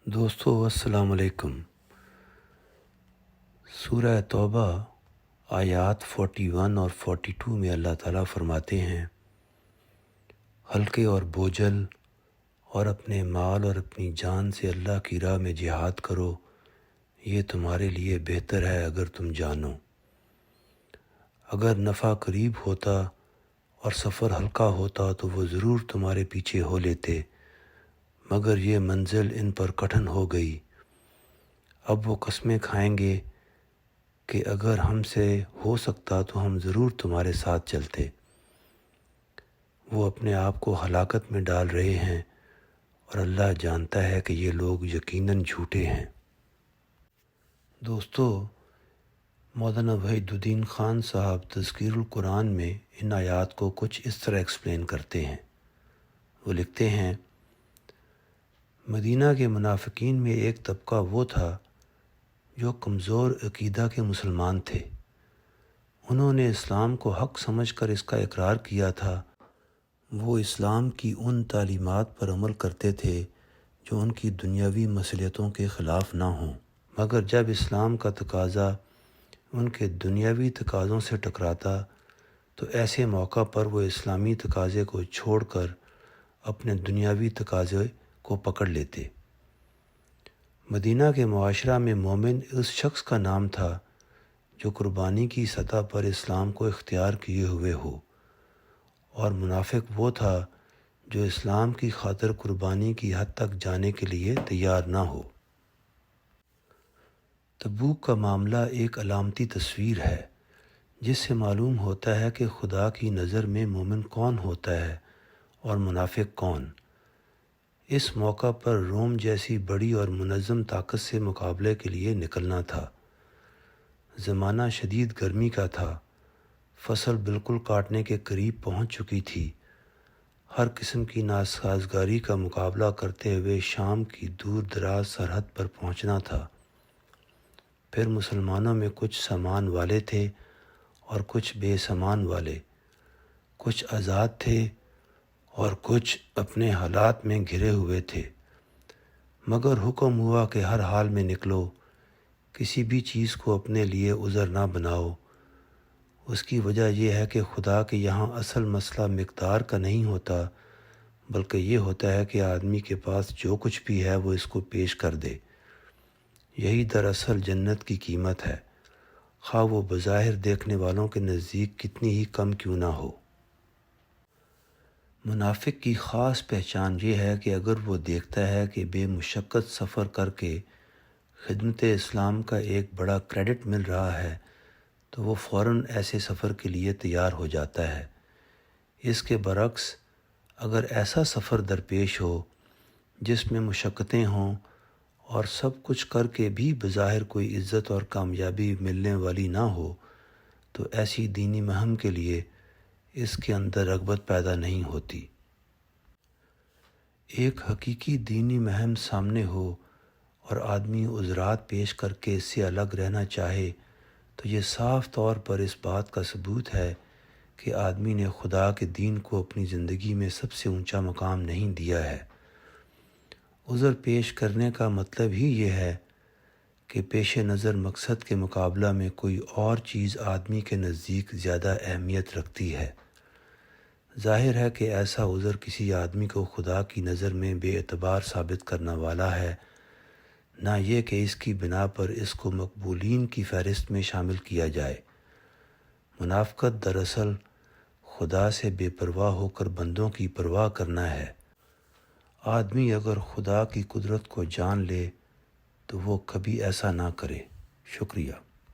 دوستو السلام علیکم۔ سورہ توبہ آیات 41 اور 42 میں اللہ تعالیٰ فرماتے ہیں، ہلکے اور بوجھل اور اپنے مال اور اپنی جان سے اللہ کی راہ میں جہاد کرو، یہ تمہارے لیے بہتر ہے اگر تم جانو۔ اگر نفع قریب ہوتا اور سفر ہلکا ہوتا تو وہ ضرور تمہارے پیچھے ہو لیتے، مگر یہ منزل ان پر کٹھن ہو گئی۔ اب وہ قسمیں کھائیں گے کہ اگر ہم سے ہو سکتا تو ہم ضرور تمہارے ساتھ چلتے۔ وہ اپنے آپ کو ہلاکت میں ڈال رہے ہیں اور اللہ جانتا ہے کہ یہ لوگ یقیناً جھوٹے ہیں۔ دوستو، مولانا وحید الدین خان صاحب تذکیر القرآن میں ان آیات کو کچھ اس طرح ایکسپلین کرتے ہیں۔ وہ لکھتے ہیں، مدینہ کے منافقین میں ایک طبقہ وہ تھا جو کمزور عقیدہ کے مسلمان تھے۔ انہوں نے اسلام کو حق سمجھ کر اس کا اقرار کیا تھا۔ وہ اسلام کی ان تعلیمات پر عمل کرتے تھے جو ان کی دنیاوی مصلحتوں کے خلاف نہ ہوں، مگر جب اسلام کا تقاضا ان کے دنیاوی تقاضوں سے ٹکراتا تو ایسے موقع پر وہ اسلامی تقاضے کو چھوڑ کر اپنے دنیاوی تقاضے کو پکڑ لیتے۔ مدینہ کے معاشرہ میں مومن اس شخص کا نام تھا جو قربانی کی سطح پر اسلام کو اختیار کیے ہوئے ہو، اور منافق وہ تھا جو اسلام کی خاطر قربانی کی حد تک جانے کے لیے تیار نہ ہو۔ تبوک کا معاملہ ایک علامتی تصویر ہے جس سے معلوم ہوتا ہے کہ خدا کی نظر میں مومن کون ہوتا ہے اور منافق کون۔ اس موقع پر روم جیسی بڑی اور منظم طاقت سے مقابلے کے لیے نکلنا تھا۔ زمانہ شدید گرمی کا تھا، فصل بالکل کاٹنے کے قریب پہنچ چکی تھی۔ ہر قسم کی ناسازگاری کا مقابلہ کرتے ہوئے شام کی دور دراز سرحد پر پہنچنا تھا۔ پھر مسلمانوں میں کچھ سامان والے تھے اور کچھ بے سامان والے، کچھ آزاد تھے اور کچھ اپنے حالات میں گھرے ہوئے تھے، مگر حکم ہوا کہ ہر حال میں نکلو، کسی بھی چیز کو اپنے لیے عذر نہ بناؤ۔ اس کی وجہ یہ ہے کہ خدا کے یہاں اصل مسئلہ مقدار کا نہیں ہوتا، بلکہ یہ ہوتا ہے کہ آدمی کے پاس جو کچھ بھی ہے وہ اس کو پیش کر دے۔ یہی دراصل جنت کی قیمت ہے، خواہ وہ بظاہر دیکھنے والوں کے نزدیک کتنی ہی کم کیوں نہ ہو۔ منافق کی خاص پہچان یہ ہے کہ اگر وہ دیکھتا ہے کہ بے مشقت سفر کر کے خدمت اسلام کا ایک بڑا کریڈٹ مل رہا ہے تو وہ فوراً ایسے سفر کے لیے تیار ہو جاتا ہے۔ اس کے برعکس اگر ایسا سفر درپیش ہو جس میں مشقتیں ہوں اور سب کچھ کر کے بھی بظاہر کوئی عزت اور کامیابی ملنے والی نہ ہو تو ایسی دینی مہم کے لیے اس کے اندر رغبت پیدا نہیں ہوتی۔ ایک حقیقی دینی مہم سامنے ہو اور آدمی عذرات پیش کر کے اس سے الگ رہنا چاہے تو یہ صاف طور پر اس بات کا ثبوت ہے کہ آدمی نے خدا کے دین کو اپنی زندگی میں سب سے اونچا مقام نہیں دیا ہے۔ عذر پیش کرنے کا مطلب ہی یہ ہے کہ پیش نظر مقصد کے مقابلہ میں کوئی اور چیز آدمی کے نزدیک زیادہ اہمیت رکھتی ہے۔ ظاہر ہے کہ ایسا عذر کسی آدمی کو خدا کی نظر میں بے اعتبار ثابت کرنے والا ہے، نہ یہ کہ اس کی بنا پر اس کو مقبولین کی فہرست میں شامل کیا جائے۔ منافقت دراصل خدا سے بے پرواہ ہو کر بندوں کی پرواہ کرنا ہے۔ آدمی اگر خدا کی قدرت کو جان لے تو وہ کبھی ایسا نہ کرے۔ شکریہ۔